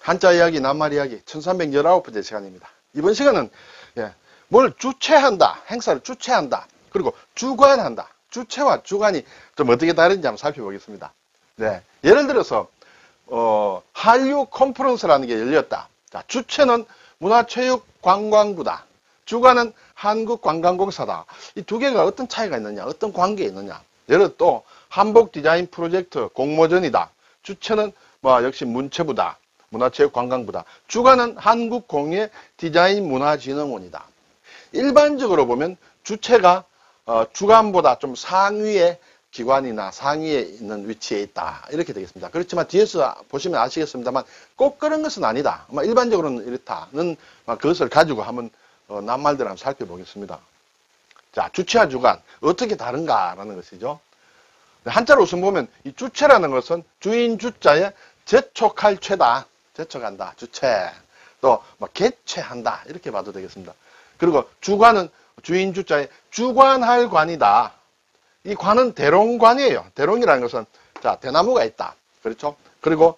한자 이야기, 낱말 이야기 1319번째 시간입니다. 이번 시간은 뭘 주최한다, 행사를 주최한다, 그리고 주관한다. 주체와 주관이 좀 어떻게 다른지 한번 살펴보겠습니다. 네, 예를 들어서 한류 컨퍼런스라는 게 열렸다. 자, 주체는 문화체육관광부다. 주관은 한국관광공사다. 이 두 개가 어떤 차이가 있느냐, 어떤 관계가 있느냐. 예를 들어 또 한복 디자인 프로젝트 공모전이다. 주체는 역시 문체부다. 문화체육관광부다. 주관은 한국공예 디자인문화진흥원이다. 일반적으로 보면 주체가 주관보다 좀 상위의 기관이나 상위에 있는 위치에 있다. 이렇게 되겠습니다. 그렇지만 뒤에서 보시면 아시겠습니다만 꼭 그런 것은 아니다. 일반적으로는 이렇다는 그것을 가지고 한번 낱말들 한번 살펴보겠습니다. 자, 주체와 주관 어떻게 다른가라는 것이죠. 한자로 우선 보면 이 주체라는 것은 주인 주자에 재촉할 죄다. 재촉한다. 주체. 또 개최한다. 이렇게 봐도 되겠습니다. 그리고 주관은 주인 주자에 주관할 관이다. 이 관은 대롱관이에요. 대롱이라는 것은 자, 대나무가 있다. 그렇죠? 그리고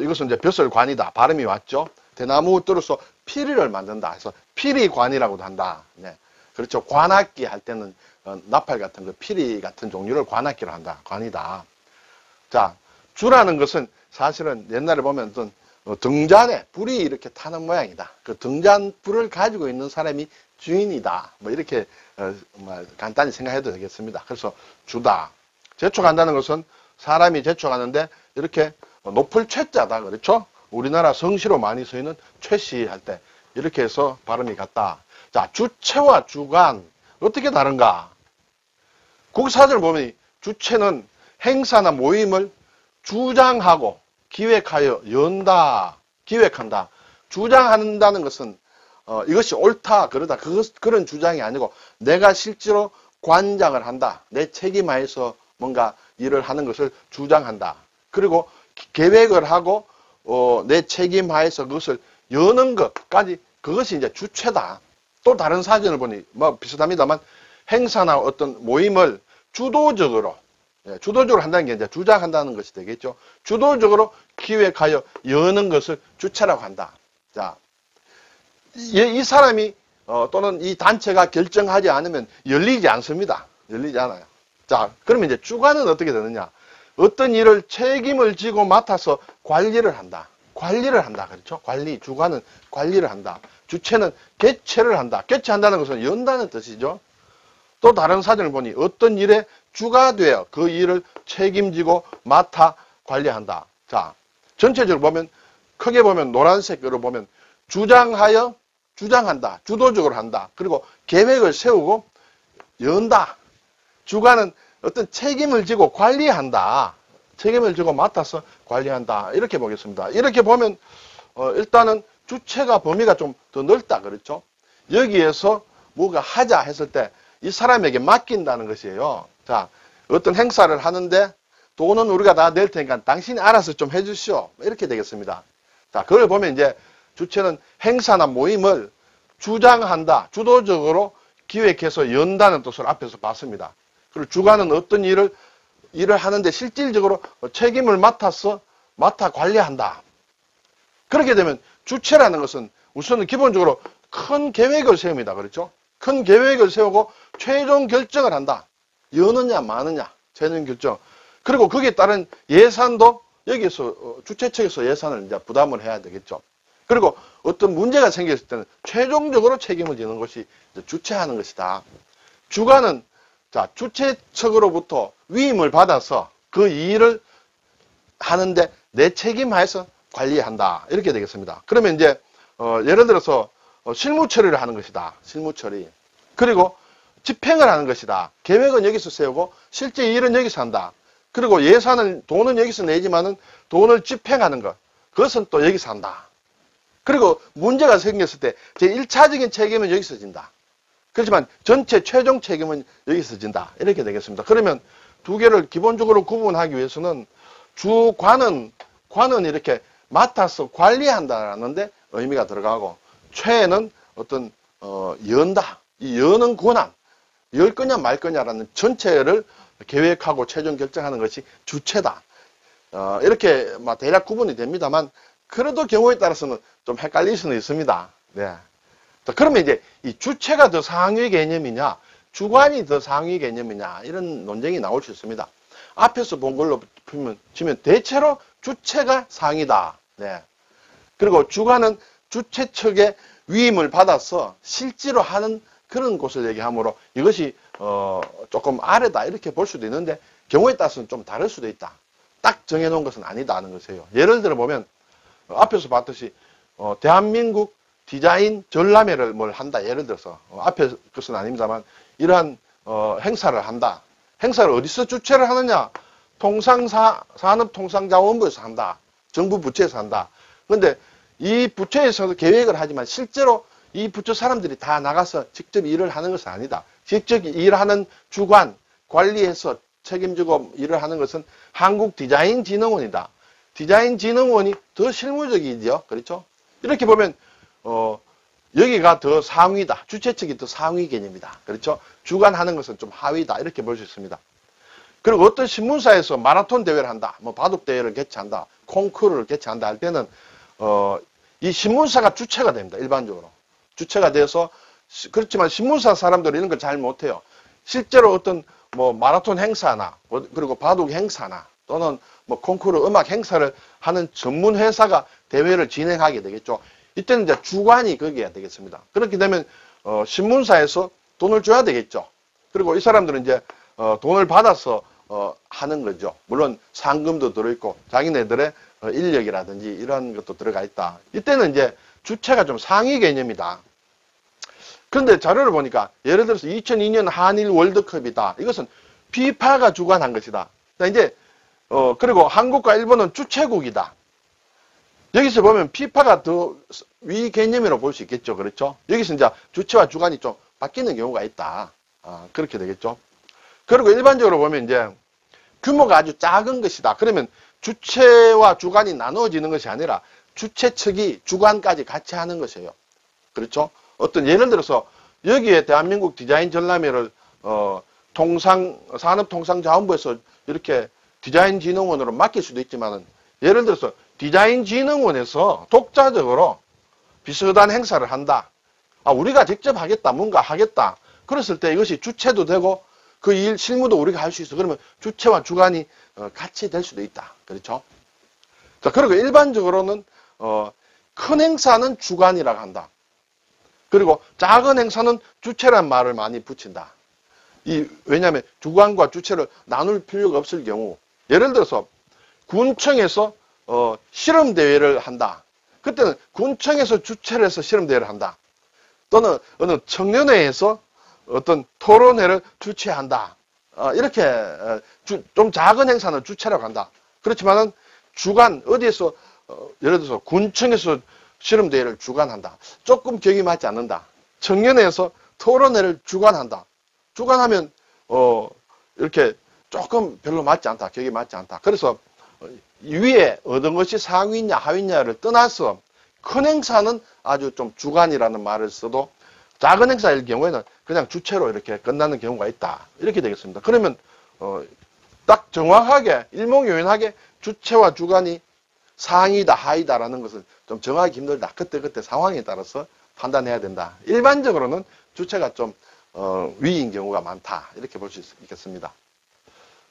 이것은 이제 벼슬관이다. 발음이 왔죠? 대나무 뚫어서 피리를 만든다. 해서 피리관이라고도 한다. 네. 그렇죠. 관악기 할 때는 나팔 같은 그 피리 같은 종류를 관악기로 한다. 관이다. 자, 주라는 것은 사실은 옛날에 보면 어떤 등잔에 불이 이렇게 타는 모양이다. 그 등잔 불을 가지고 있는 사람이 주인이다. 이렇게 간단히 생각해도 되겠습니다. 그래서 주다. 재촉한다는 것은 사람이 재촉하는데 이렇게 높을 최자다. 그렇죠? 우리나라 성시로 많이 쓰이는 최시 할 때 이렇게 해서 발음이 같다. 자, 주체와 주관 어떻게 다른가? 국사전을 보면 주체는 행사나 모임을 주장하고 기획하여 연다, 기획한다. 주장한다는 것은 이것이 옳다, 그러다 그런 주장이 아니고 내가 실제로 관장을 한다. 내 책임하에서 뭔가 일을 하는 것을 주장한다. 그리고 계획을 하고 내 책임하에서 그것을 여는 것까지 그것이 이제 주체다. 또 다른 사전을 보니 비슷합니다만 행사나 어떤 모임을 주도적으로 한다는 게 이제 주장한다는 것이 되겠죠. 주도적으로 기획하여 여는 것을 주체라고 한다. 자, 이 사람이 또는 이 단체가 결정하지 않으면 열리지 않습니다. 열리지 않아요. 자, 그러면 이제 주관은 어떻게 되느냐? 어떤 일을 책임을 지고 맡아서 관리를 한다. 관리를 한다. 그렇죠? 관리, 주관은 관리를 한다. 주체는 개최를 한다. 개최한다는 것은 연다는 뜻이죠. 또 다른 사전을 보니 어떤 일에 주가 되어 그 일을 책임지고 맡아 관리한다. 자, 전체적으로 보면 크게 보면 노란색으로 보면 주장하여 주장한다. 주도적으로 한다. 그리고 계획을 세우고 연다. 주관은 어떤 책임을 지고 관리한다. 책임을 지고 맡아서 관리한다. 이렇게 보겠습니다. 이렇게 보면 일단은 주체가 범위가 좀 더 넓다. 그렇죠? 여기에서 뭐가 하자 했을 때 이 사람에게 맡긴다는 것이에요. 자, 어떤 행사를 하는데 돈은 우리가 다 낼 테니까 당신이 알아서 좀 해주시오. 이렇게 되겠습니다. 자, 그걸 보면 이제 주체는 행사나 모임을 주장한다. 주도적으로 기획해서 연다는 뜻을 앞에서 봤습니다. 그리고 주관은 어떤 일을 하는데 실질적으로 책임을 맡아 관리한다. 그렇게 되면 주체라는 것은 우선은 기본적으로 큰 계획을 세웁니다. 그렇죠? 큰 계획을 세우고 최종 결정을 한다. 여느냐 마느냐 최종 결정. 그리고 거기에 따른 예산도 여기서 주체 측에서 예산을 이제 부담을 해야 되겠죠. 그리고 어떤 문제가 생겼을 때는 최종적으로 책임을 지는 것이 주체하는 것이다. 주관은 자, 주체 측으로부터 위임을 받아서 그 일을 하는데 내 책임하에서 관리한다. 이렇게 되겠습니다. 그러면 이제 예를 들어서 실무 처리를 하는 것이다. 실무 처리. 그리고 집행을 하는 것이다. 계획은 여기서 세우고 실제 일은 여기서 한다. 그리고 돈은 여기서 내지만은 돈을 집행하는 것. 그것은 또 여기서 한다. 그리고 문제가 생겼을 때 제1차적인 책임은 여기서 진다. 그렇지만 전체 최종 책임은 여기서 진다. 이렇게 되겠습니다. 그러면 두 개를 기본적으로 구분하기 위해서는 주관은 이렇게 맡아서 관리한다라는데 의미가 들어가고 최는 어떤 연다. 이 여는 권한. 열 거냐 말 거냐라는 전체를 계획하고 최종 결정하는 것이 주체다. 이렇게 대략 구분이 됩니다만 그래도 경우에 따라서는 좀 헷갈릴 수는 있습니다. 네. 자, 그러면 이제 이 주체가 더 상위 개념이냐, 주관이 더 상위 개념이냐, 이런 논쟁이 나올 수 있습니다. 앞에서 본 걸로 치면 대체로 주체가 상위다. 네. 그리고 주관은 주체 측의 위임을 받아서 실제로 하는 그런 곳을 얘기하므로 이것이 조금 아래다 이렇게 볼 수도 있는데 경우에 따라서는 좀 다를 수도 있다. 딱 정해놓은 것은 아니다는 것이에요. 예를 들어 보면 앞에서 봤듯이 대한민국 디자인 전람회를 뭘 한다. 예를 들어서 앞에 것은 아닙니다만 이러한 행사를 한다. 행사를 어디서 주최를 하느냐? 산업통상자원부에서 한다. 정부 부처에서 한다. 그런데 이 부처에서도 계획을 하지만 실제로 이 부처 사람들이 다 나가서 직접 일을 하는 것은 아니다. 직접 일하는 주관, 관리해서 책임지고 일을 하는 것은 한국디자인진흥원이다. 디자인진흥원이 더 실무적이죠. 그렇죠? 이렇게 보면 여기가 더 상위다. 주최 측이 더 상위 개념이다. 그렇죠? 주관하는 것은 좀 하위다. 이렇게 볼 수 있습니다. 그리고 어떤 신문사에서 마라톤 대회를 한다. 뭐 바둑 대회를 개최한다. 콩쿠르를 개최한다 할 때는 이 신문사가 주체가 됩니다. 일반적으로. 주체가 돼서 그렇지만 신문사 사람들은 이런 걸 잘 못해요. 실제로 어떤 뭐 마라톤 행사나 그리고 바둑 행사나 또는 뭐 콩쿠르 음악 행사를 하는 전문 회사가 대회를 진행하게 되겠죠. 이때는 이제 주관이 거기에 되겠습니다. 그렇게 되면 신문사에서 돈을 줘야 되겠죠. 그리고 이 사람들은 이제 돈을 받아서 하는 거죠. 물론 상금도 들어있고 자기네들의 인력이라든지 이런 것도 들어가 있다. 이때는 이제 주체가 좀 상위 개념이다. 그런데 자료를 보니까 예를 들어서 2002년 한일 월드컵이다. 이것은 피파가 주관한 것이다. 이제 그리고 한국과 일본은 주최국이다. 여기서 보면 피파가 더 위 개념이라고 볼 수 있겠죠. 그렇죠? 여기서 이제 주체와 주관이 좀 바뀌는 경우가 있다. 그렇게 되겠죠. 그리고 일반적으로 보면 이제 규모가 아주 작은 것이다. 그러면 주체와 주관이 나누어지는 것이 아니라 주체 측이 주관까지 같이 하는 것이에요. 그렇죠? 어떤 예를 들어서 여기에 대한민국 디자인 전람회를 산업통상자원부에서 이렇게 디자인진흥원으로 맡길 수도 있지만은 예를 들어서 디자인진흥원에서 독자적으로 비슷한 행사를 한다. 우리가 직접 하겠다. 뭔가 하겠다. 그랬을 때 이것이 주체도 되고 그 일 실무도 우리가 할 수 있어. 그러면 주체와 주관이 같이 될 수도 있다. 그렇죠? 자, 그리고 일반적으로는 큰 행사는 주관이라고 한다. 그리고 작은 행사는 주체란 말을 많이 붙인다. 왜냐하면 주관과 주체를 나눌 필요가 없을 경우 예를 들어서 군청에서 실험대회를 한다. 그때는 군청에서 주최를 해서 실험대회를 한다. 또는 어느 청년회에서 어떤 토론회를 주최한다. 이렇게 좀 작은 행사는 주최라고 한다. 그렇지만은 주관 어디에서 예를 들어서 군청에서 실험대회를 주관한다. 조금 격이 맞지 않는다. 청년회에서 토론회를 주관한다. 주관하면 이렇게 조금 별로 맞지 않다. 격이 맞지 않다. 그래서 위에 얻은 것이 상위냐 하위냐를 떠나서 큰 행사는 아주 좀 주관이라는 말을 써도 작은 행사일 경우에는 그냥 주체로 이렇게 끝나는 경우가 있다. 이렇게 되겠습니다. 그러면 딱 정확하게 일목요연하게 주체와 주관이 상위다 하위다라는 것을 좀 정하기 힘들다. 그때 상황에 따라서 판단해야 된다. 일반적으로는 주체가 좀 위인 경우가 많다. 이렇게 볼 수 있겠습니다.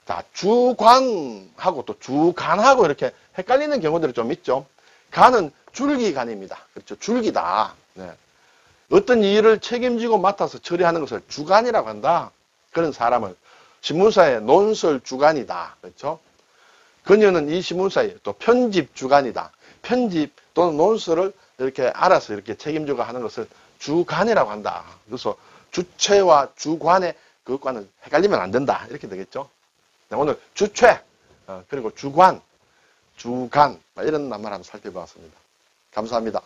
자, 주관하고 또 주간하고 이렇게 헷갈리는 경우들이 좀 있죠. 간은 줄기간입니다. 그렇죠. 줄기다. 네. 어떤 일을 책임지고 맡아서 처리하는 것을 주간이라고 한다. 그런 사람을 신문사의 논설 주간이다. 그렇죠. 그녀는 이 신문사의 또 편집 주간이다. 편집 또는 논설을 이렇게 알아서 이렇게 책임지고 하는 것을 주간이라고 한다. 그래서 주체와 주관의 그것과는 헷갈리면 안 된다. 이렇게 되겠죠. 오늘 주체, 그리고 주관, 주간 이런 말 한번 살펴보았습니다. 감사합니다.